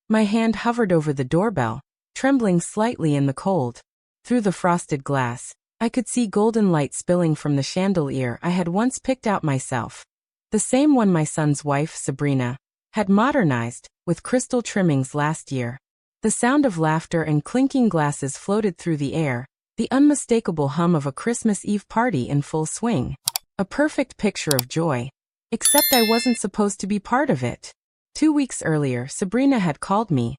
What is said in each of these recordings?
My hand hovered over the doorbell, trembling slightly in the cold. Through the frosted glass, I could see golden light spilling from the chandelier I had once picked out myself. The same one my son's wife, Sabrina, had modernized, with crystal trimmings last year. The sound of laughter and clinking glasses floated through the air, the unmistakable hum of a Christmas Eve party in full swing. A perfect picture of joy. Except I wasn't supposed to be part of it. 2 weeks earlier, Sabrina had called me.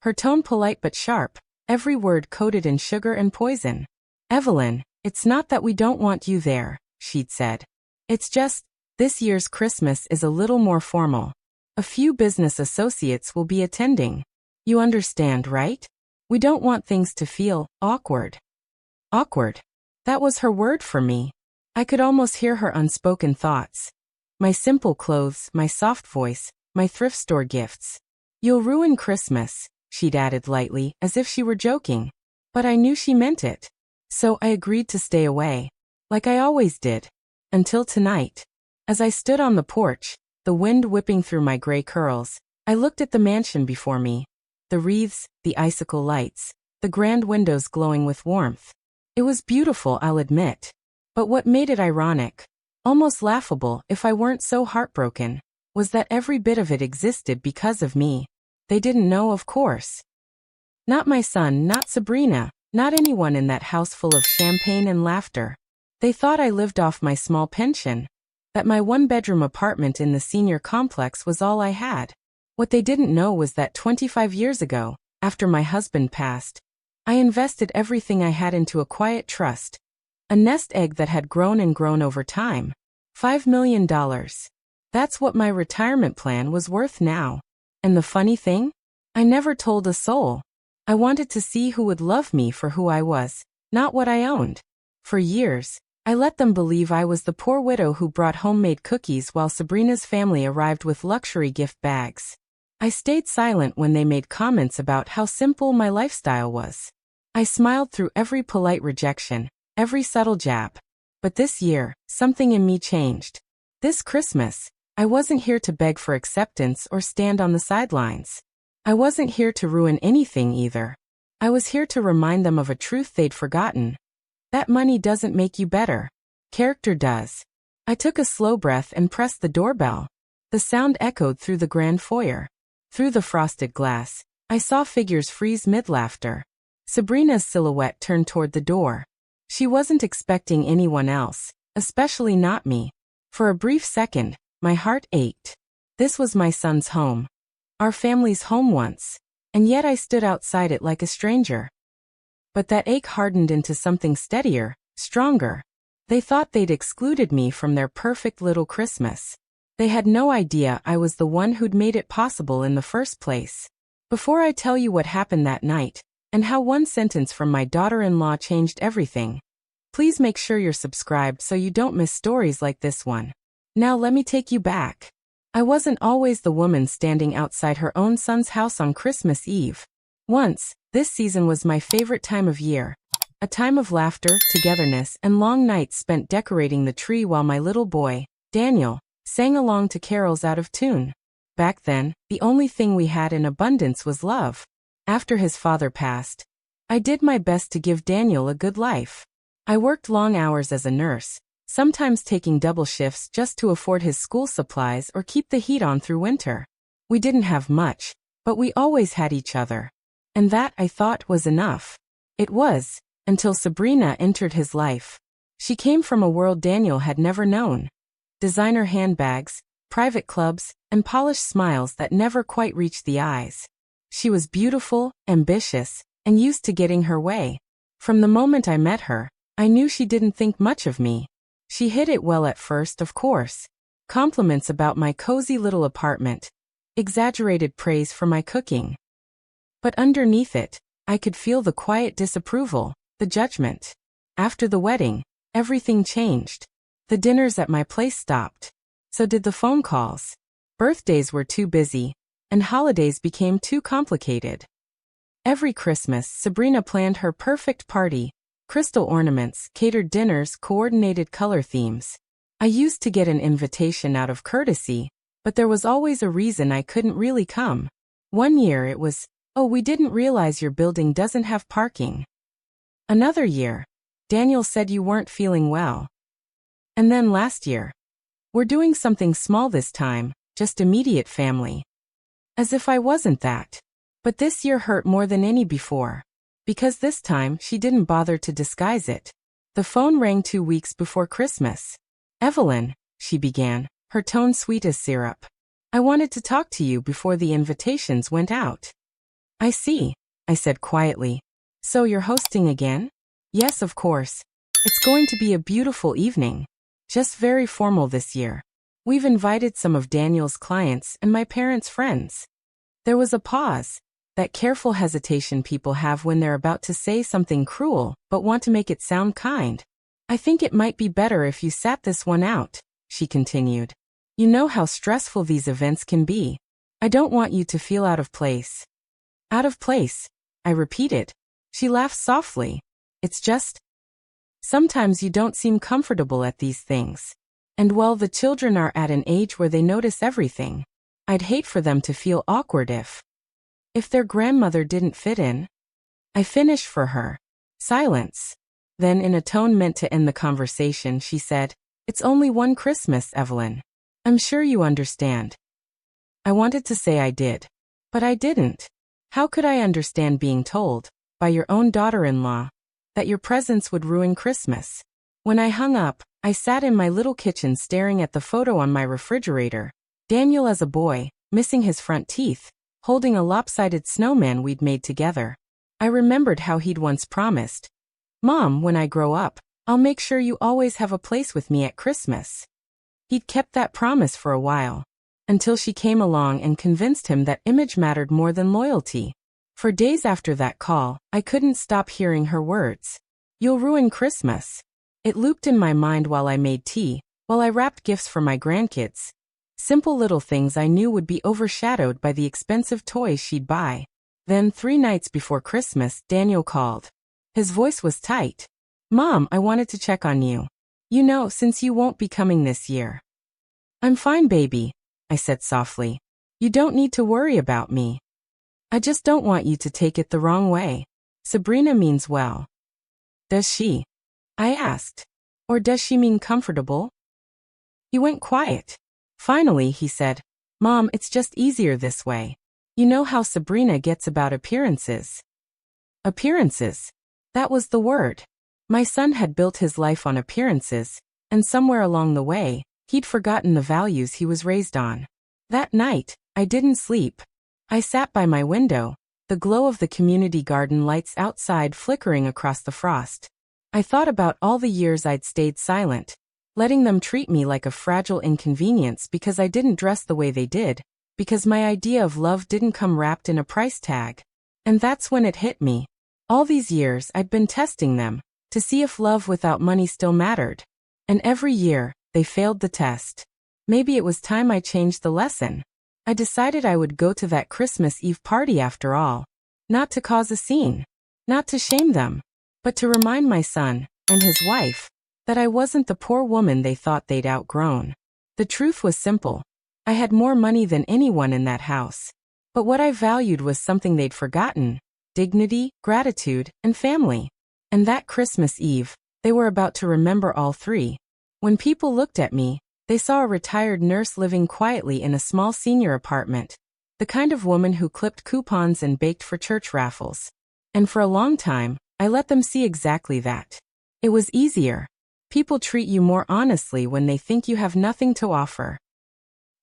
Her tone polite but sharp, every word coated in sugar and poison. "Evelyn, it's not that we don't want you there," she'd said. "It's just, this year's Christmas is a little more formal. A few business associates will be attending. You understand, right? We don't want things to feel awkward." Awkward. That was her word for me. I could almost hear her unspoken thoughts. My simple clothes, my soft voice, my thrift store gifts. "You'll ruin Christmas," she'd added lightly, as if she were joking. But I knew she meant it. So I agreed to stay away. Like I always did. Until tonight. As I stood on the porch, the wind whipping through my gray curls, I looked at the mansion before me. The wreaths, the icicle lights, the grand windows glowing with warmth. It was beautiful, I'll admit. But what made it ironic, almost laughable if I weren't so heartbroken, was that every bit of it existed because of me. They didn't know, of course. Not my son, not Sabrina, not anyone in that house full of champagne and laughter. They thought I lived off my small pension, that my one-bedroom apartment in the senior complex was all I had. What they didn't know was that 25 years ago, after my husband passed, I invested everything I had into a quiet trust, a nest egg that had grown and grown over time. $5 million. That's what my retirement plan was worth now. And the funny thing? I never told a soul. I wanted to see who would love me for who I was, not what I owned. For years, I let them believe I was the poor widow who brought homemade cookies while Sabrina's family arrived with luxury gift bags. I stayed silent when they made comments about how simple my lifestyle was. I smiled through every polite rejection, every subtle jab. But this year, something in me changed. This Christmas, I wasn't here to beg for acceptance or stand on the sidelines. I wasn't here to ruin anything either. I was here to remind them of a truth they'd forgotten. That money doesn't make you better. Character does. I took a slow breath and pressed the doorbell. The sound echoed through the grand foyer. Through the frosted glass, I saw figures freeze mid-laughter. Sabrina's silhouette turned toward the door. She wasn't expecting anyone else, especially not me. For a brief second, my heart ached. This was my son's home. Our family's home once. And yet I stood outside it like a stranger. But that ache hardened into something steadier, stronger. They thought they'd excluded me from their perfect little Christmas. They had no idea I was the one who'd made it possible in the first place. Before I tell you what happened that night, and how one sentence from my daughter-in-law changed everything, please make sure you're subscribed so you don't miss stories like this one. Now let me take you back. I wasn't always the woman standing outside her own son's house on Christmas Eve. Once, this season was my favorite time of year. A time of laughter, togetherness, and long nights spent decorating the tree while my little boy, Daniel, sang along to carols out of tune. Back then, the only thing we had in abundance was love. After his father passed, I did my best to give Daniel a good life. I worked long hours as a nurse, sometimes taking double shifts just to afford his school supplies or keep the heat on through winter. We didn't have much, but we always had each other. And that, I thought, was enough. It was, until Sabrina entered his life. She came from a world Daniel had never known. Designer handbags, private clubs, and polished smiles that never quite reached the eyes. She was beautiful, ambitious, and used to getting her way. From the moment I met her, I knew she didn't think much of me. She hid it well at first, of course. Compliments about my cozy little apartment. Exaggerated praise for my cooking. But underneath it, I could feel the quiet disapproval, the judgment. After the wedding, everything changed. The dinners at my place stopped. So did the phone calls. Birthdays were too busy, and holidays became too complicated. Every Christmas, Sabrina planned her perfect party. Crystal ornaments, catered dinners, coordinated color themes. I used to get an invitation out of courtesy, but there was always a reason I couldn't really come. One year it was, "Oh, we didn't realize your building doesn't have parking." Another year, "Daniel said you weren't feeling well." And then last year, "We're doing something small this time, just immediate family." As if I wasn't that. But this year hurt more than any before. Because this time, she didn't bother to disguise it. The phone rang 2 weeks before Christmas. "Evelyn," she began, her tone sweet as syrup. "I wanted to talk to you before the invitations went out." "I see," I said quietly. "So you're hosting again?" "Yes, of course. It's going to be a beautiful evening. Just very formal this year. We've invited some of Daniel's clients and my parents' friends." There was a pause, that careful hesitation people have when they're about to say something cruel but want to make it sound kind. "I think it might be better if you sat this one out," she continued. "You know how stressful these events can be. I don't want you to feel out of place." "Out of place," I repeated. She laughed softly. "It's just, sometimes you don't seem comfortable at these things. And well, the children are at an age where they notice everything. I'd hate for them to feel awkward if their grandmother didn't fit in." I finished for her. Silence. Then in a tone meant to end the conversation, she said, "It's only one Christmas, Evelyn. I'm sure you understand." I wanted to say I did. But I didn't. How could I understand being told, by your own daughter-in-law, that your presence would ruin Christmas? When I hung up, I sat in my little kitchen staring at the photo on my refrigerator. Daniel as a boy, missing his front teeth, holding a lopsided snowman we'd made together. I remembered how he'd once promised, "Mom, when I grow up, I'll make sure you always have a place with me at Christmas." He'd kept that promise for a while, until she came along and convinced him that image mattered more than loyalty. For days after that call, I couldn't stop hearing her words. "You'll ruin Christmas." It looped in my mind while I made tea, while I wrapped gifts for my grandkids. Simple little things I knew would be overshadowed by the expensive toys she'd buy. Then 3 nights before Christmas, Daniel called. His voice was tight. "Mom, I wanted to check on you. You know, since you won't be coming this year." "I'm fine, baby," I said softly. "You don't need to worry about me. I just don't want you to take it the wrong way. Sabrina means well." "Does she?" I asked. "Or does she mean comfortable?" He went quiet. Finally, he said, "Mom, it's just easier this way. You know how Sabrina gets about appearances." Appearances. That was the word. My son had built his life on appearances, and somewhere along the way, he'd forgotten the values he was raised on. That night, I didn't sleep. I sat by my window, the glow of the community garden lights outside flickering across the frost. I thought about all the years I'd stayed silent, letting them treat me like a fragile inconvenience because I didn't dress the way they did, because my idea of love didn't come wrapped in a price tag. And that's when it hit me. All these years I'd been testing them, to see if love without money still mattered. And every year, they failed the test. Maybe it was time I changed the lesson. I decided I would go to that Christmas Eve party after all. Not to cause a scene. Not to shame them. But to remind my son, and his wife, that I wasn't the poor woman they thought they'd outgrown. The truth was simple. I had more money than anyone in that house. But what I valued was something they'd forgotten: dignity, gratitude, and family. And that Christmas Eve, they were about to remember all 3. When people looked at me, they saw a retired nurse living quietly in a small senior apartment, the kind of woman who clipped coupons and baked for church raffles. And for a long time, I let them see exactly that. It was easier. People treat you more honestly when they think you have nothing to offer.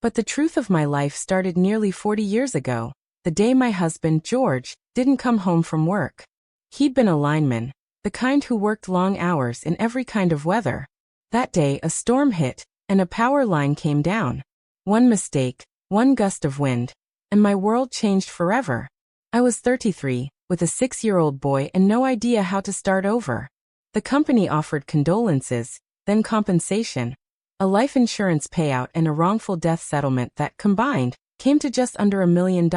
But the truth of my life started nearly 40 years ago, the day my husband, George, didn't come home from work. He'd been a lineman, the kind who worked long hours in every kind of weather. That day, a storm hit, and a power line came down. One mistake, one gust of wind, and my world changed forever. I was 33, with a 6-year-old boy and no idea how to start over. The company offered condolences, then compensation, a life insurance payout and a wrongful death settlement that, combined, came to just under $1 million.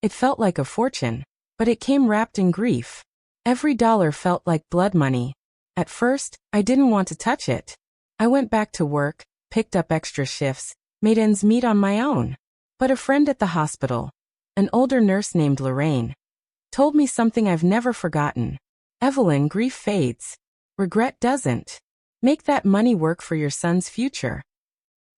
It felt like a fortune, but it came wrapped in grief. Every dollar felt like blood money. At first, I didn't want to touch it. I went back to work, picked up extra shifts, made ends meet on my own. But a friend at the hospital, an older nurse named Lorraine, told me something I've never forgotten. Evelyn, grief fades. Regret doesn't. Make that money work for your son's future.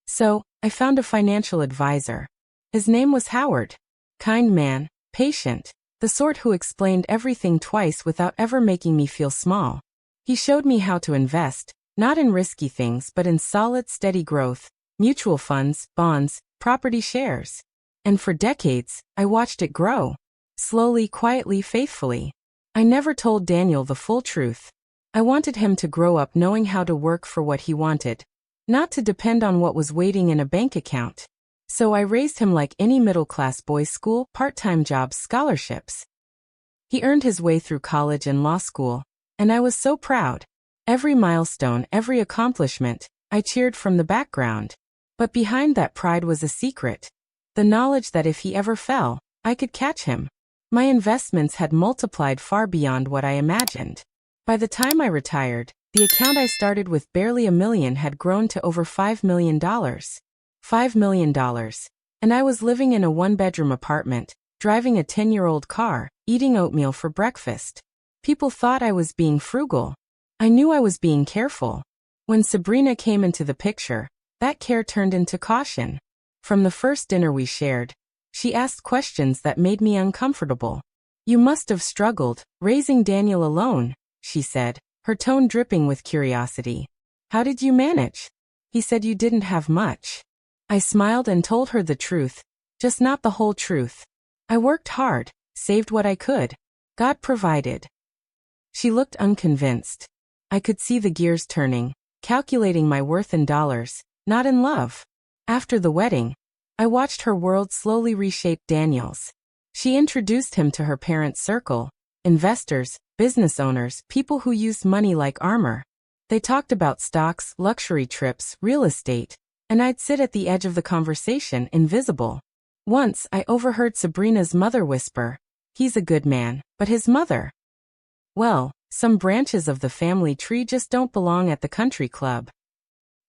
So, I found a financial advisor. His name was Howard. Kind man, patient, the sort who explained everything twice without ever making me feel small. He showed me how to invest, not in risky things but in solid, steady growth, mutual funds, bonds, property shares. And for decades, I watched it grow. Slowly, quietly, faithfully. I never told Daniel the full truth. I wanted him to grow up knowing how to work for what he wanted, not to depend on what was waiting in a bank account. So I raised him like any middle-class boy: school, part-time jobs, scholarships. He earned his way through college and law school, and I was so proud. Every milestone, every accomplishment, I cheered from the background. But behind that pride was a secret. The knowledge that if he ever fell, I could catch him. My investments had multiplied far beyond what I imagined. By the time I retired, the account I started with barely $1 million had grown to over $5 million. $5 million. And I was living in a one-bedroom apartment, driving a 10-year-old car, eating oatmeal for breakfast. People thought I was being frugal. I knew I was being careful. When Sabrina came into the picture, that care turned into caution. From the first dinner we shared, she asked questions that made me uncomfortable. "You must have struggled, raising Daniel alone," she said, her tone dripping with curiosity. "How did you manage? He said you didn't have much." I smiled and told her the truth, just not the whole truth. I worked hard, saved what I could. God provided. She looked unconvinced. I could see the gears turning, calculating my worth in dollars, not in love. After the wedding, I watched her world slowly reshape Daniel's. She introduced him to her parents' circle, investors, business owners, people who used money like armor. They talked about stocks, luxury trips, real estate, and I'd sit at the edge of the conversation, invisible. Once, I overheard Sabrina's mother whisper, "He's a good man, but his mother? Well, some branches of the family tree just don't belong at the country club."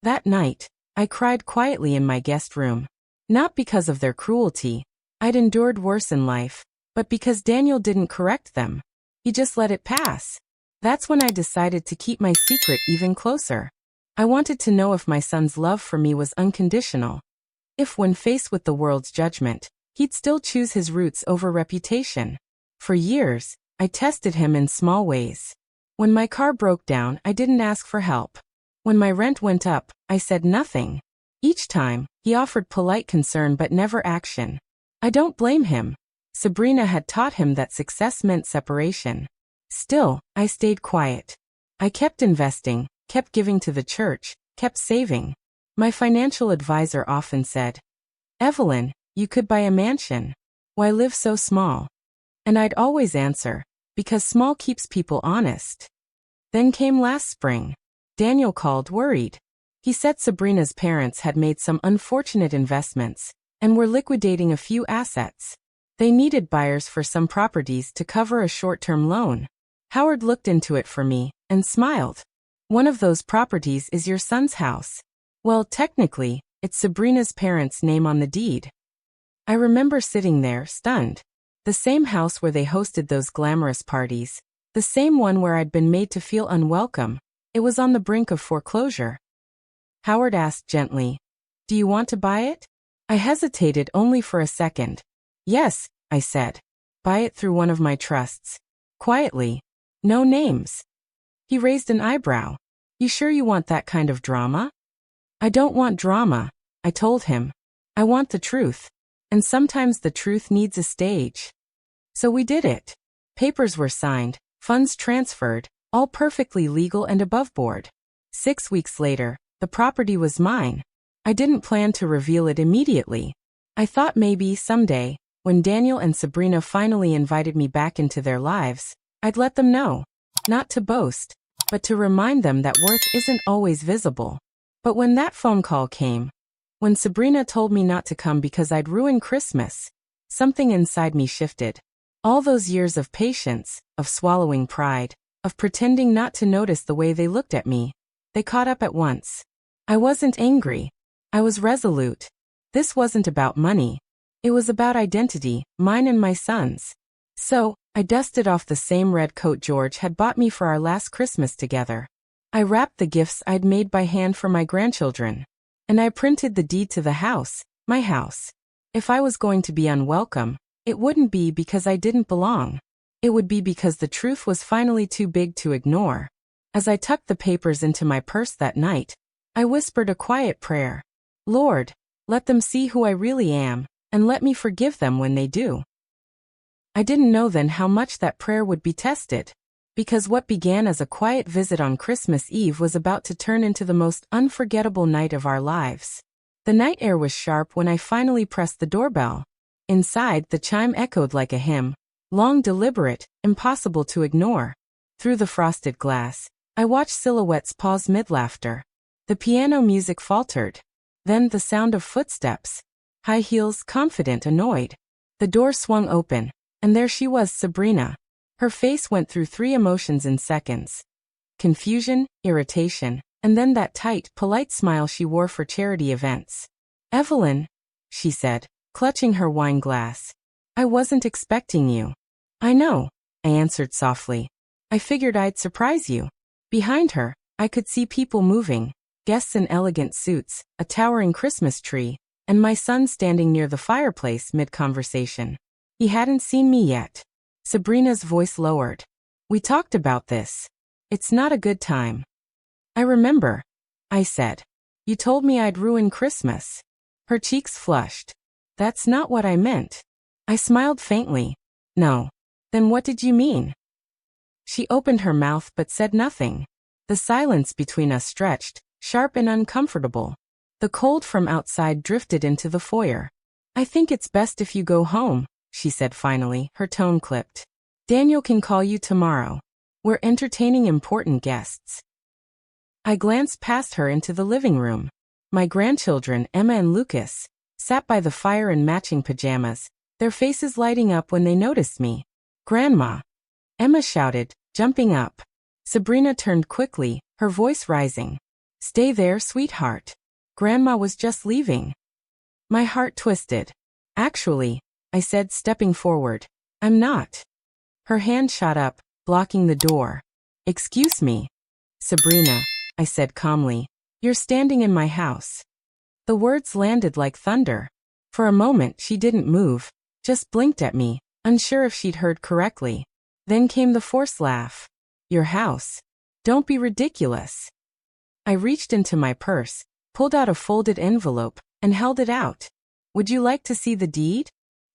That night, I cried quietly in my guest room. Not because of their cruelty. I'd endured worse in life, but because Daniel didn't correct them. He just let it pass. That's when I decided to keep my secret even closer. I wanted to know if my son's love for me was unconditional. If, when faced with the world's judgment, he'd still choose his roots over reputation. For years, I tested him in small ways. When my car broke down, I didn't ask for help. When my rent went up, I said nothing. Each time, he offered polite concern but never action. I don't blame him. Sabrina had taught him that success meant separation. Still, I stayed quiet. I kept investing, kept giving to the church, kept saving. My financial advisor often said, "Evelyn, you could buy a mansion. Why live so small?" And I'd always answer, "Because small keeps people honest." Then came last spring. Daniel called, worried. He said Sabrina's parents had made some unfortunate investments and were liquidating a few assets. They needed buyers for some properties to cover a short-term loan. Howard looked into it for me and smiled. "One of those properties is your son's house." Well, technically, it's Sabrina's parents' name on the deed. I remember sitting there, stunned. The same house where they hosted those glamorous parties. The same one where I'd been made to feel unwelcome. It was on the brink of foreclosure. Howard asked gently, "Do you want to buy it?" I hesitated only for a second. "Yes," I said. "Buy it through one of my trusts." Quietly. "No names." He raised an eyebrow. "You sure you want that kind of drama?" "I don't want drama," I told him. "I want the truth. And sometimes the truth needs a stage." So we did it. Papers were signed, funds transferred, all perfectly legal and above board. 6 weeks later, the property was mine. I didn't plan to reveal it immediately. I thought maybe someday, when Daniel and Sabrina finally invited me back into their lives, I'd let them know. Not to boast, but to remind them that worth isn't always visible. But when that phone call came, when Sabrina told me not to come because I'd ruin Christmas, something inside me shifted. All those years of patience, of swallowing pride, of pretending not to notice the way they looked at me, they caught up at once. I wasn't angry. I was resolute. This wasn't about money. It was about identity, mine and my son's. So, I dusted off the same red coat George had bought me for our last Christmas together. I wrapped the gifts I'd made by hand for my grandchildren. And I printed the deed to the house, my house. If I was going to be unwelcome, it wouldn't be because I didn't belong. It would be because the truth was finally too big to ignore. As I tucked the papers into my purse that night, I whispered a quiet prayer. Lord, let them see who I really am, and let me forgive them when they do. I didn't know then how much that prayer would be tested, because what began as a quiet visit on Christmas Eve was about to turn into the most unforgettable night of our lives. The night air was sharp when I finally pressed the doorbell. Inside, the chime echoed like a hymn, long, deliberate, impossible to ignore. Through the frosted glass, I watched silhouettes pause mid-laughter. The piano music faltered. Then the sound of footsteps. High heels, confident, annoyed. The door swung open, and there she was, Sabrina. Her face went through 3 emotions in seconds. Confusion, irritation, and then that tight, polite smile she wore for charity events. Evelyn, she said, clutching her wine glass. I wasn't expecting you. I know, I answered softly. I figured I'd surprise you. Behind her, I could see people moving, guests in elegant suits, a towering Christmas tree, and my son standing near the fireplace mid-conversation. He hadn't seen me yet. Sabrina's voice lowered. We talked about this. It's not a good time. I remember, I said. You told me I'd ruin Christmas. Her cheeks flushed. That's not what I meant. I smiled faintly. No. Then what did you mean? She opened her mouth but said nothing. The silence between us stretched, sharp and uncomfortable. The cold from outside drifted into the foyer. I think it's best if you go home, she said finally, her tone clipped. Daniel can call you tomorrow. We're entertaining important guests. I glanced past her into the living room. My grandchildren, Emma and Lucas, sat by the fire in matching pajamas, their faces lighting up when they noticed me. Grandma! Emma shouted, jumping up. Sabrina turned quickly, her voice rising. Stay there, sweetheart. Grandma was just leaving. My heart twisted. Actually, I said, stepping forward. I'm not. Her hand shot up, blocking the door. Excuse me. Sabrina, I said calmly. You're standing in my house. The words landed like thunder. For a moment she didn't move, just blinked at me, unsure if she'd heard correctly. Then came the forced laugh. Your house. Don't be ridiculous. I reached into my purse, pulled out a folded envelope, and held it out. Would you like to see the deed?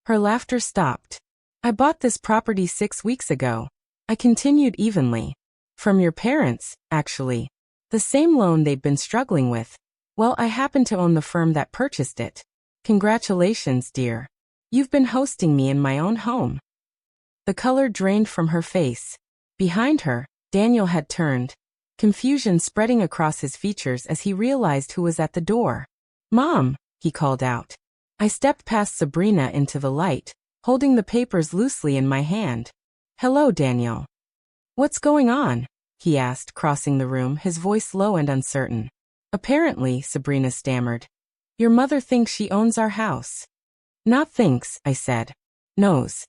Her laughter stopped. I bought this property 6 weeks ago. I continued evenly. From your parents, actually. The same loan they'd been struggling with. Well, I happen to own the firm that purchased it. Congratulations, dear. You've been hosting me in my own home. The color drained from her face. Behind her, Daniel had turned, confusion spreading across his features as he realized who was at the door. Mom, he called out. I stepped past Sabrina into the light, holding the papers loosely in my hand. Hello, Daniel. What's going on? He asked, crossing the room, his voice low and uncertain. Apparently, Sabrina stammered. Your mother thinks she owns our house. Not thinks, I said. Knows.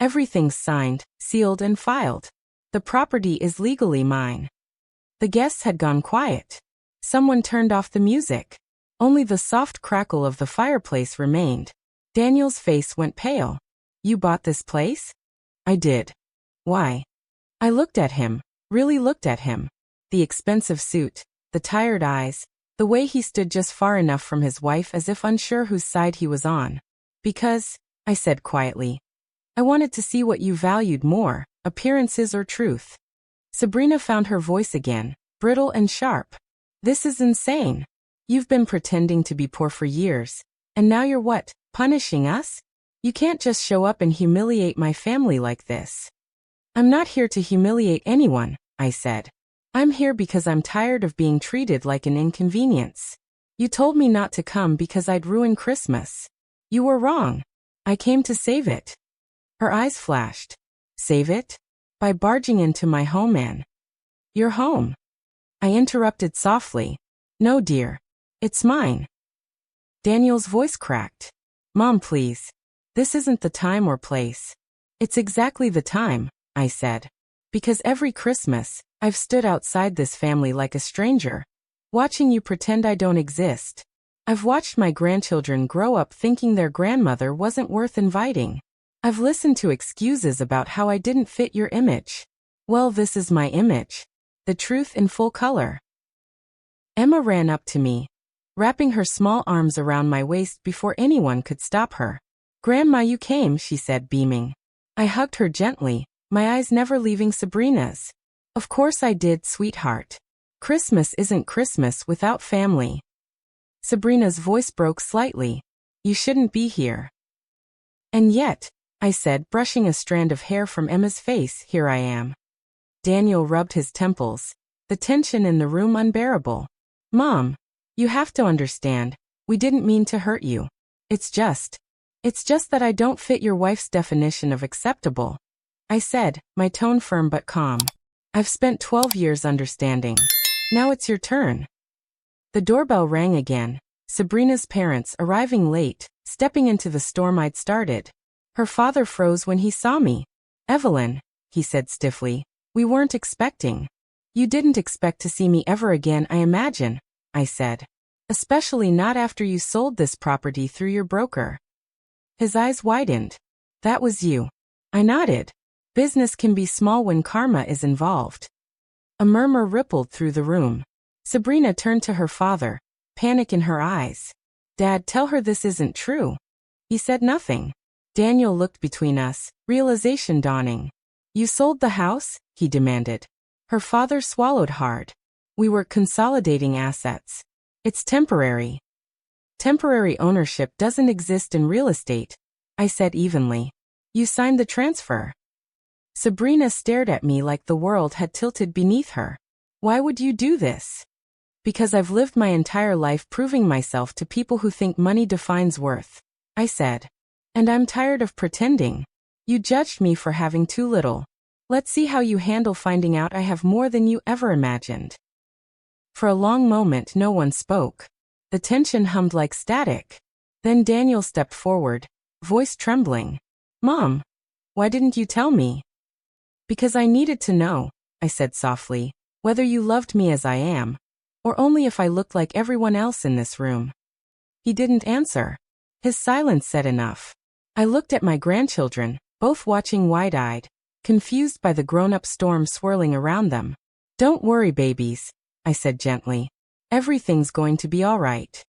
Everything's signed, sealed and filed. The property is legally mine. The guests had gone quiet. Someone turned off the music. Only the soft crackle of the fireplace remained. Daniel's face went pale. You bought this place? I did. Why? I looked at him, really looked at him. The expensive suit, the tired eyes, the way he stood just far enough from his wife as if unsure whose side he was on. Because, I said quietly, I wanted to see what you valued more, appearances or truth. Sabrina found her voice again, brittle and sharp. This is insane. You've been pretending to be poor for years, and now you're what, punishing us? You can't just show up and humiliate my family like this. I'm not here to humiliate anyone, I said. I'm here because I'm tired of being treated like an inconvenience. You told me not to come because I'd ruin Christmas. You were wrong. I came to save it. Her eyes flashed. Save it? By barging into my home and... Your home? I interrupted softly. No, dear. It's mine. Daniel's voice cracked. Mom, please. This isn't the time or place. It's exactly the time, I said. Because every Christmas, I've stood outside this family like a stranger, watching you pretend I don't exist. I've watched my grandchildren grow up thinking their grandmother wasn't worth inviting. I've listened to excuses about how I didn't fit your image. Well, this is my image. The truth in full color. Emma ran up to me, wrapping her small arms around my waist before anyone could stop her. Grandma, you came, she said, beaming. I hugged her gently, my eyes never leaving Sabrina's. Of course I did, sweetheart. Christmas isn't Christmas without family. Sabrina's voice broke slightly. You shouldn't be here. And yet, I said, brushing a strand of hair from Emma's face, here I am. Daniel rubbed his temples, the tension in the room unbearable. Mom, you have to understand, we didn't mean to hurt you. It's just that I don't fit your wife's definition of acceptable. I said, my tone firm but calm. I've spent 12 years understanding. Now it's your turn. The doorbell rang again. Sabrina's parents arriving late, stepping into the storm I'd started. Her father froze when he saw me. Evelyn, he said stiffly, we weren't expecting. You didn't expect to see me ever again, I imagine, I said. Especially not after you sold this property through your broker. His eyes widened. That was you. I nodded. Business can be small when karma is involved. A murmur rippled through the room. Sabrina turned to her father, panic in her eyes. Dad, tell her this isn't true. He said nothing. Daniel looked between us, realization dawning. You sold the house? He demanded. Her father swallowed hard. We were consolidating assets. It's temporary. Temporary ownership doesn't exist in real estate, I said evenly. You signed the transfer. Sabrina stared at me like the world had tilted beneath her. Why would you do this? Because I've lived my entire life proving myself to people who think money defines worth, I said. And I'm tired of pretending. You judged me for having too little. Let's see how you handle finding out I have more than you ever imagined. For a long moment no one spoke. The tension hummed like static. Then Daniel stepped forward, voice trembling. Mom, why didn't you tell me? Because I needed to know, I said softly, whether you loved me as I am, or only if I looked like everyone else in this room. He didn't answer. His silence said enough. I looked at my grandchildren, both watching wide-eyed, confused by the grown-up storm swirling around them. Don't worry, babies, I said gently. Everything's going to be all right.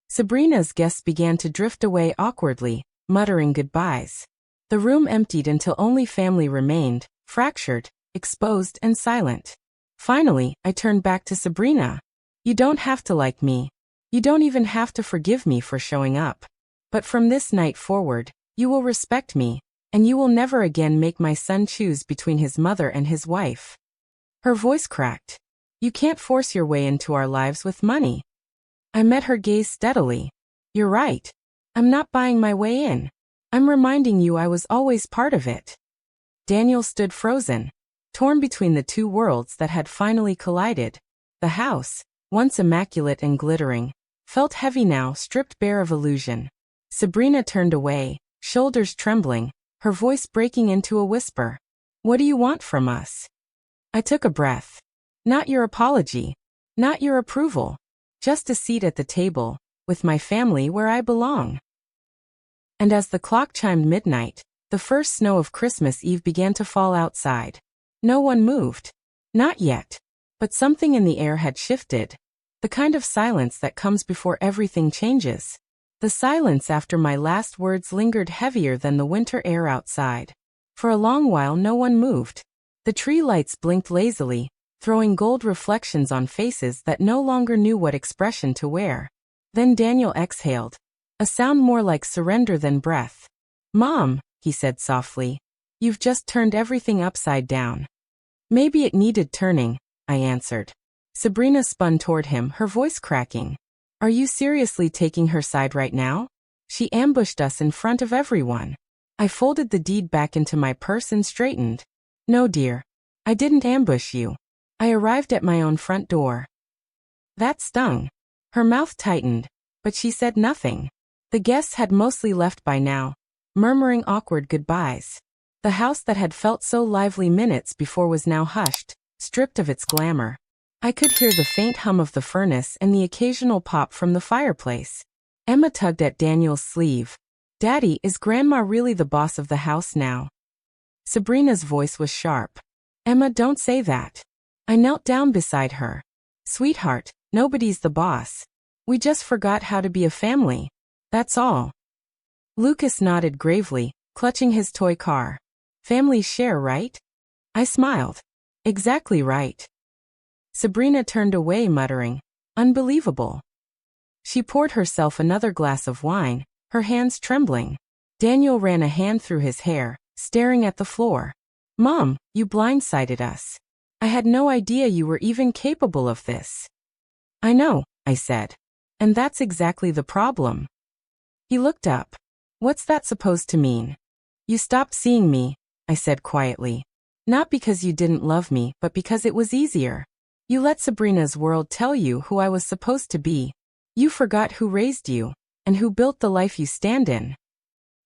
Sabrina's guests began to drift away awkwardly, muttering goodbyes. The room emptied until only family remained, fractured, exposed and silent. Finally, I turned back to Sabrina. You don't have to like me. You don't even have to forgive me for showing up. But from this night forward, you will respect me, and you will never again make my son choose between his mother and his wife. Her voice cracked. You can't force your way into our lives with money. I met her gaze steadily. You're right. I'm not buying my way in. I'm reminding you I was always part of it. Daniel stood frozen, torn between the two worlds that had finally collided. The house, once immaculate and glittering, felt heavy now, stripped bare of illusion. Sabrina turned away, shoulders trembling, her voice breaking into a whisper. What do you want from us? I took a breath. Not your apology. Not your approval. Just a seat at the table, with my family where I belong. And as the clock chimed midnight, the first snow of Christmas Eve began to fall outside. No one moved. Not yet. But something in the air had shifted. The kind of silence that comes before everything changes. The silence after my last words lingered heavier than the winter air outside. For a long while no one moved. The tree lights blinked lazily, throwing gold reflections on faces that no longer knew what expression to wear. Then Daniel exhaled, a sound more like surrender than breath. Mom, he said softly, you've just turned everything upside down. Maybe it needed turning, I answered. Sabrina spun toward him, her voice cracking. Are you seriously taking her side right now? She ambushed us in front of everyone. I folded the deed back into my purse and straightened. No, dear. I didn't ambush you. I arrived at my own front door. That stung. Her mouth tightened, but she said nothing. The guests had mostly left by now, murmuring awkward goodbyes. The house that had felt so lively minutes before was now hushed, stripped of its glamour. I could hear the faint hum of the furnace and the occasional pop from the fireplace. Emma tugged at Daniel's sleeve. "Daddy, is Grandma really the boss of the house now?" Sabrina's voice was sharp. "Emma, don't say that." I knelt down beside her. "Sweetheart, nobody's the boss. We just forgot how to be a family. That's all." Lucas nodded gravely, clutching his toy car. "Families share, right?" I smiled. "Exactly right." Sabrina turned away, muttering, "Unbelievable." She poured herself another glass of wine, her hands trembling. Daniel ran a hand through his hair, staring at the floor. "Mom, you blindsided us. I had no idea you were even capable of this." "I know," I said. "And that's exactly the problem." He looked up. "What's that supposed to mean?" "You stopped seeing me," I said quietly. "Not because you didn't love me, but because it was easier. You let Sabrina's world tell you who I was supposed to be. You forgot who raised you, and who built the life you stand in."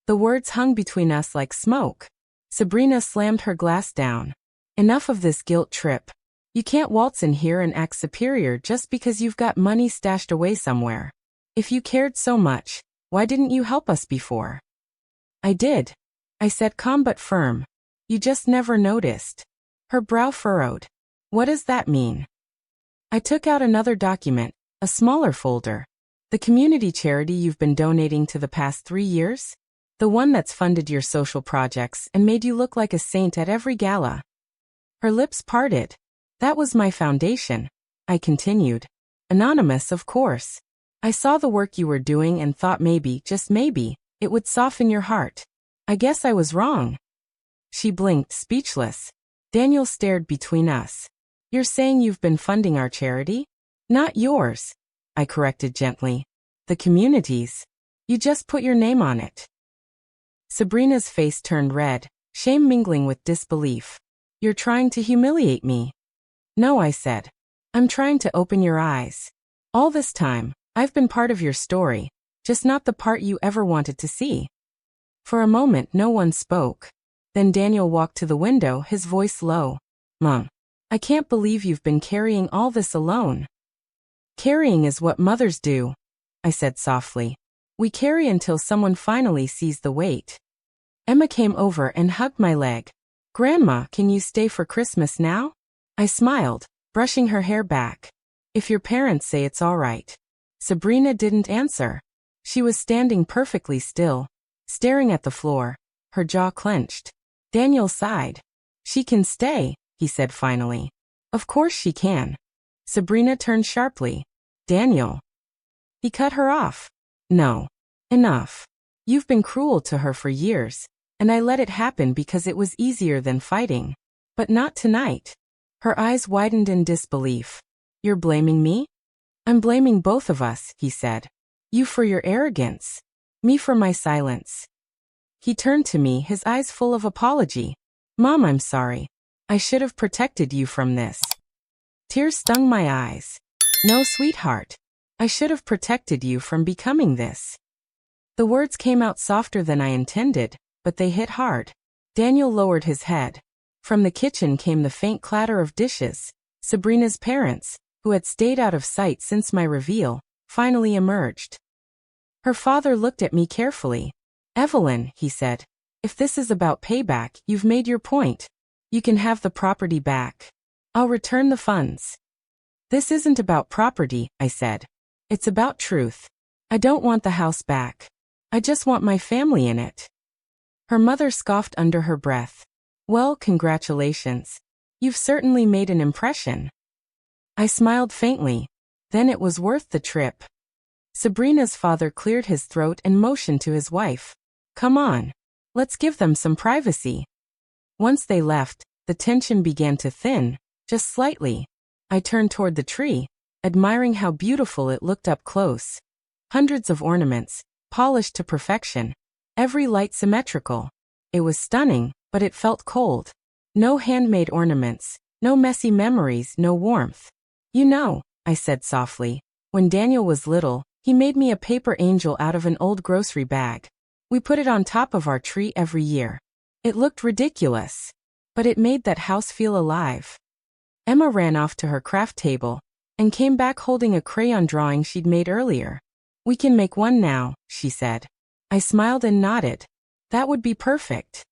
The words hung between us like smoke. Sabrina slammed her glass down. "Enough of this guilt trip. You can't waltz in here and act superior just because you've got money stashed away somewhere. If you cared so much, why didn't you help us before?" "I did," I said, calm but firm. "You just never noticed." Her brow furrowed. "What does that mean?" I took out another document, a smaller folder. "The community charity you've been donating to the past 3 years? The one that's funded your social projects and made you look like a saint at every gala." Her lips parted. "That was my foundation," I continued. "Anonymous, of course. I saw the work you were doing and thought maybe, just maybe, it would soften your heart. I guess I was wrong." She blinked, speechless. Daniel stared between us. "You're saying you've been funding our charity?" "Not yours," I corrected gently. "The community's. You just put your name on it." Sabrina's face turned red, shame mingling with disbelief. "You're trying to humiliate me." "No," I said. "I'm trying to open your eyes. All this time, I've been part of your story, just not the part you ever wanted to see." For a moment no one spoke. Then Daniel walked to the window, his voice low. "Mom, I can't believe you've been carrying all this alone." "Carrying is what mothers do," I said softly. "We carry until someone finally sees the weight." Emma came over and hugged my leg. "Grandma, can you stay for Christmas now?" I smiled, brushing her hair back. "If your parents say it's all right." Sabrina didn't answer. She was standing perfectly still, staring at the floor, her jaw clenched. Daniel sighed. "She can stay," he said finally. "Of course she can." Sabrina turned sharply. "Daniel." He cut her off. "No. Enough. You've been cruel to her for years, and I let it happen because it was easier than fighting. But not tonight." Her eyes widened in disbelief. "You're blaming me?" "I'm blaming both of us," he said. "You for your arrogance. Me for my silence." He turned to me, his eyes full of apology. "Mom, I'm sorry. I should have protected you from this." Tears stung my eyes. "No, sweetheart. I should have protected you from becoming this." The words came out softer than I intended, but they hit hard. Daniel lowered his head. From the kitchen came the faint clatter of dishes. Sabrina's parents, who had stayed out of sight since my reveal, finally emerged. Her father looked at me carefully. "Evelyn," he said, "if this is about payback, you've made your point. You can have the property back. I'll return the funds." "This isn't about property," I said. "It's about truth. I don't want the house back. I just want my family in it." Her mother scoffed under her breath. "Well, congratulations. You've certainly made an impression." I smiled faintly. Then it was worth the trip. Sabrina's father cleared his throat and motioned to his wife. "Come on. Let's give them some privacy." Once they left, the tension began to thin, just slightly. I turned toward the tree, admiring how beautiful it looked up close. Hundreds of ornaments, polished to perfection, every light symmetrical. It was stunning, but it felt cold. No handmade ornaments, no messy memories, no warmth. "You know," I said softly, "when Daniel was little, He made me a paper angel out of an old grocery bag. We put it on top of our tree every year. It looked ridiculous, but it made that house feel alive. Emma ran off to her craft table and came back holding a crayon drawing she'd made earlier. We can make one now, she said. I smiled and nodded. That would be perfect.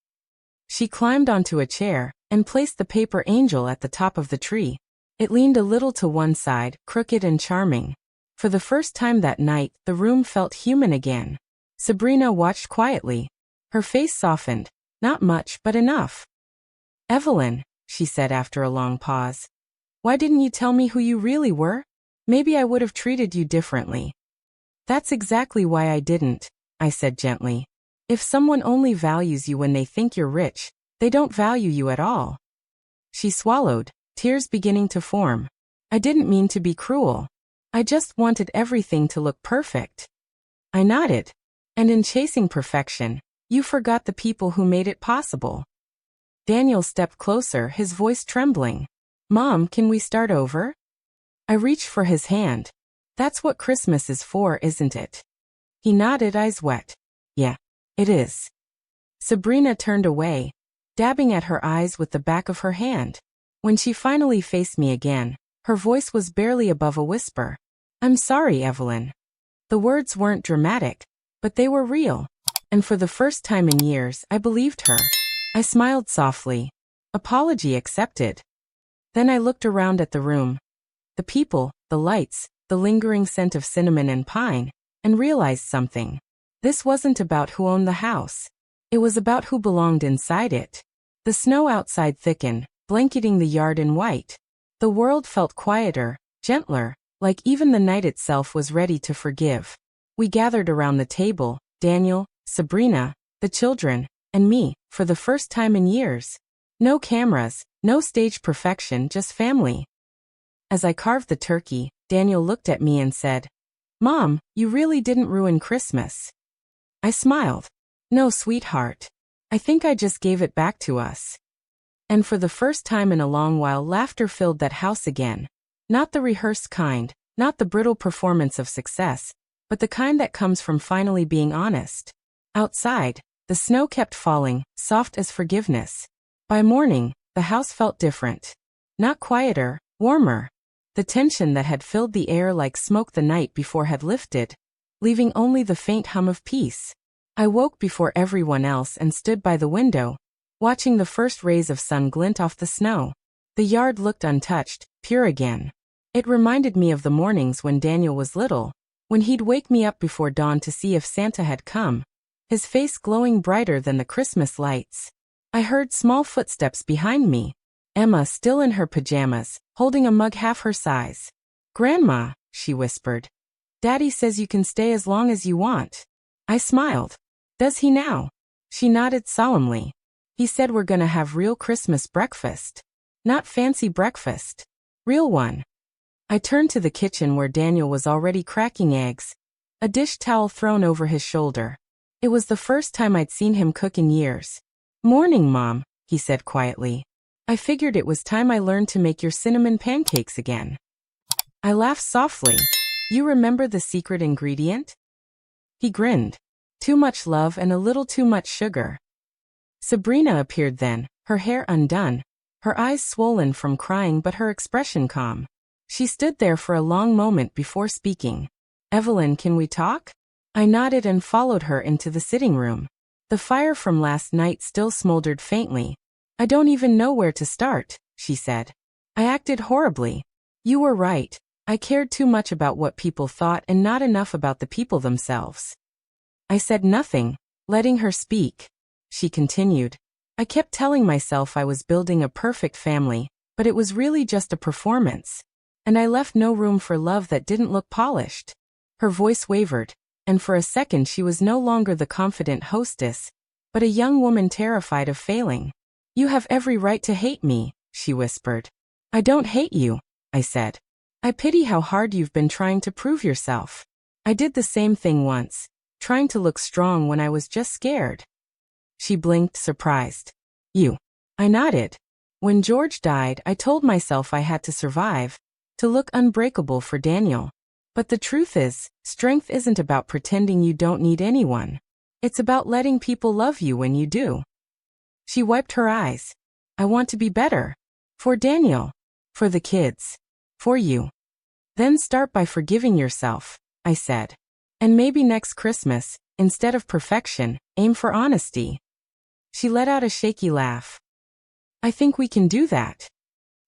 She climbed onto a chair and placed the paper angel at the top of the tree. It leaned a little to one side, crooked and charming. For the first time that night, the room felt human again. Sabrina watched quietly. Her face softened. Not much, but enough. Evelyn, she said after a long pause. Why didn't you tell me who you really were? Maybe I would have treated you differently. That's exactly why I didn't, I said gently. If someone only values you when they think you're rich, they don't value you at all. She swallowed, tears beginning to form. I didn't mean to be cruel. I just wanted everything to look perfect. I nodded. And in chasing perfection, you forgot the people who made it possible. Daniel stepped closer, his voice trembling. Mom, can we start over? I reached for his hand. That's what Christmas is for, isn't it? He nodded, eyes wet. Yeah, it is. Sabrina turned away, dabbing at her eyes with the back of her hand. When she finally faced me again, her voice was barely above a whisper. I'm sorry, Evelyn. The words weren't dramatic, but they were real. And for the first time in years, I believed her. I smiled softly. Apology accepted. Then I looked around at the room. The people, the lights, the lingering scent of cinnamon and pine, and realized something. This wasn't about who owned the house. It was about who belonged inside it. The snow outside thickened, blanketing the yard in white. The world felt quieter, gentler, like even the night itself was ready to forgive. We gathered around the table, Daniel, Sabrina, the children, and me, for the first time in years. No cameras, no stage perfection, just family. As I carved the turkey, Daniel looked at me and said, Mom, you really didn't ruin Christmas. I smiled. No, sweetheart. I think I just gave it back to us. And for the first time in a long while, laughter filled that house again. Not the rehearsed kind, not the brittle performance of success, but the kind that comes from finally being honest. Outside, the snow kept falling, soft as forgiveness. By morning, the house felt different. Not quieter, warmer. The tension that had filled the air like smoke the night before had lifted, leaving only the faint hum of peace. I woke before everyone else and stood by the window, watching the first rays of sun glint off the snow. The yard looked untouched, pure again. It reminded me of the mornings when Daniel was little, when he'd wake me up before dawn to see if Santa had come, his face glowing brighter than the Christmas lights. I heard small footsteps behind me. Emma, still in her pajamas, holding a mug half her size. Grandma, she whispered. Daddy says you can stay as long as you want. I smiled. Does he now? She nodded solemnly. He said we're gonna have real Christmas breakfast. Not fancy breakfast. Real one. I turned to the kitchen where Daniel was already cracking eggs, a dish towel thrown over his shoulder. It was the first time I'd seen him cook in years. Morning, Mom, he said quietly. I figured it was time I learned to make your cinnamon pancakes again. I laughed softly. You remember the secret ingredient? He grinned. Too much love and a little too much sugar. Sabrina appeared then, her hair undone, her eyes swollen from crying but her expression calm. She stood there for a long moment before speaking. Evelyn, can we talk? I nodded and followed her into the sitting room. The fire from last night still smoldered faintly. I don't even know where to start, she said. I acted horribly. You were right. I cared too much about what people thought and not enough about the people themselves. I said nothing, letting her speak. She continued. I kept telling myself I was building a perfect family, but it was really just a performance. And I left no room for love that didn't look polished. Her voice wavered, and for a second she was no longer the confident hostess, but a young woman terrified of failing. You have every right to hate me, she whispered. I don't hate you, I said. I pity how hard you've been trying to prove yourself. I did the same thing once, trying to look strong when I was just scared. She blinked, surprised. You. I nodded. When George died, I told myself I had to survive, to look unbreakable for Daniel. But the truth is, strength isn't about pretending you don't need anyone. It's about letting people love you when you do. She wiped her eyes. I want to be better. For Daniel. For the kids. For you. Then start by forgiving yourself, I said. And maybe next Christmas, instead of perfection, aim for honesty. She let out a shaky laugh. I think we can do that.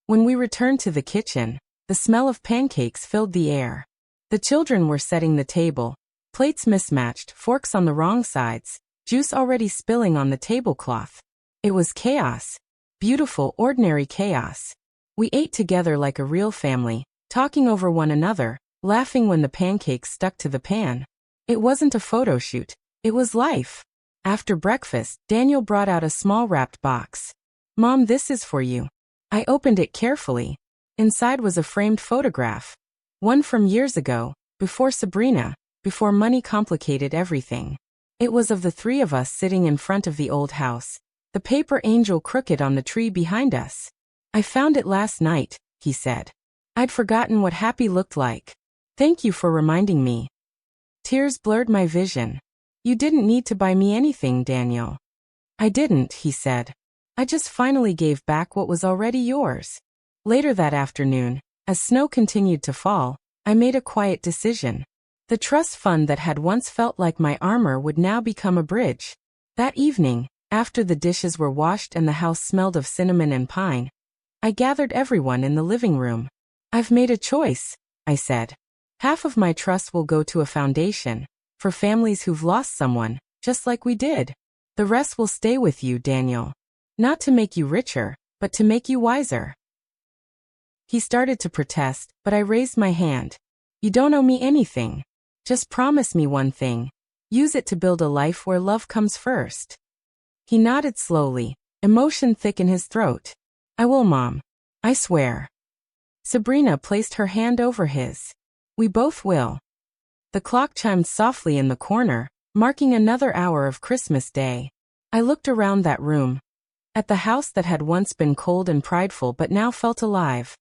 When we returned to the kitchen, the smell of pancakes filled the air. The children were setting the table, plates mismatched, forks on the wrong sides, juice already spilling on the tablecloth. It was chaos. Beautiful, ordinary chaos. We ate together like a real family, talking over one another, laughing when the pancakes stuck to the pan. It wasn't a photo shoot. It was life. After breakfast, Daniel brought out a small wrapped box. Mom, this is for you. I opened it carefully. Inside was a framed photograph. One from years ago, before Sabrina, before money complicated everything. It was of the three of us sitting in front of the old house, the paper angel crooked on the tree behind us. I found it last night, he said. I'd forgotten what happy looked like. Thank you for reminding me. Tears blurred my vision. You didn't need to buy me anything, Daniel. I didn't, he said. I just finally gave back what was already yours. Later that afternoon, as snow continued to fall, I made a quiet decision. The trust fund that had once felt like my armor would now become a bridge. That evening, after the dishes were washed and the house smelled of cinnamon and pine, I gathered everyone in the living room. I've made a choice, I said. Half of my trust will go to a foundation, for families who've lost someone, just like we did. The rest will stay with you, Daniel. Not to make you richer, but to make you wiser. He started to protest, but I raised my hand. You don't owe me anything. Just promise me one thing. Use it to build a life where love comes first. He nodded slowly, emotion thick in his throat. I will, Mom. I swear. Sabrina placed her hand over his. We both will. The clock chimed softly in the corner, marking another hour of Christmas Day. I looked around that room. At the house that had once been cold and prideful but now felt alive.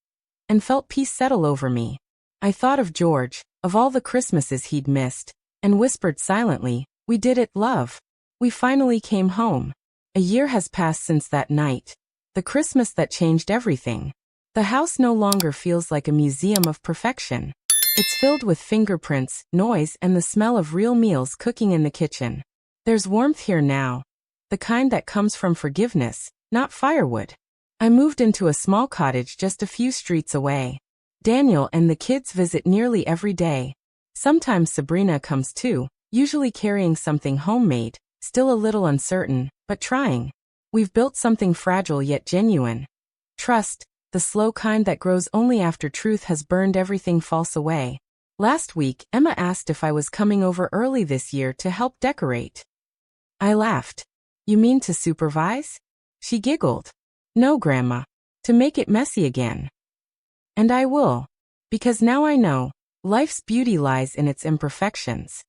And felt peace settle over me. I thought of George, of all the Christmases he'd missed, and whispered silently, we did it, love. We finally came home. A year has passed since that night. The Christmas that changed everything. The house no longer feels like a museum of perfection. It's filled with fingerprints, noise, and the smell of real meals cooking in the kitchen. There's warmth here now. The kind that comes from forgiveness, not firewood. I moved into a small cottage just a few streets away. Daniel and the kids visit nearly every day. Sometimes Sabrina comes too, usually carrying something homemade, still a little uncertain, but trying. We've built something fragile yet genuine. Trust, the slow kind that grows only after truth has burned everything false away. Last week, Emma asked if I was coming over early this year to help decorate. I laughed. You mean to supervise? She giggled. No, Grandma. To make it messy again. And I will. Because now I know, life's beauty lies in its imperfections.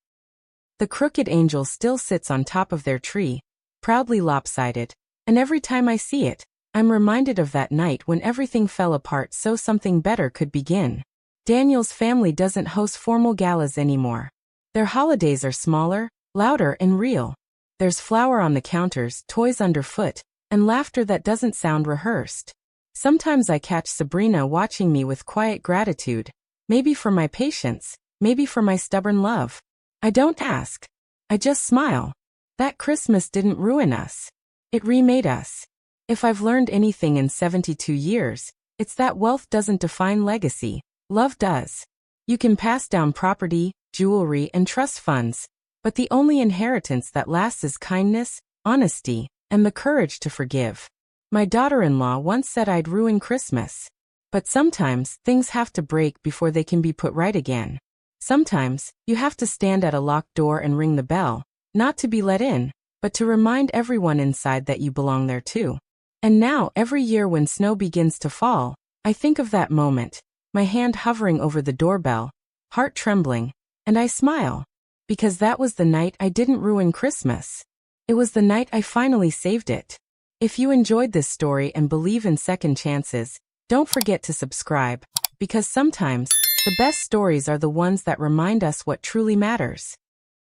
The crooked angel still sits on top of their tree, proudly lopsided, and every time I see it, I'm reminded of that night when everything fell apart so something better could begin. Daniel's family doesn't host formal galas anymore. Their holidays are smaller, louder, and real. There's flour on the counters, toys underfoot, and laughter that doesn't sound rehearsed. Sometimes I catch Sabrina watching me with quiet gratitude, maybe for my patience, maybe for my stubborn love. I don't ask. I just smile. That Christmas didn't ruin us. It remade us. If I've learned anything in 72 years, it's that wealth doesn't define legacy, love does. You can pass down property, jewelry, and trust funds, but the only inheritance that lasts is kindness, honesty, and the courage to forgive. My daughter-in-law once said I'd ruin Christmas. But sometimes, things have to break before they can be put right again. Sometimes, you have to stand at a locked door and ring the bell, not to be let in, but to remind everyone inside that you belong there too. And now, every year when snow begins to fall, I think of that moment, my hand hovering over the doorbell, heart trembling, and I smile. Because that was the night I didn't ruin Christmas. It was the night I finally saved it. If you enjoyed this story and believe in second chances, don't forget to subscribe, because sometimes, The best stories are the ones that remind us what truly matters.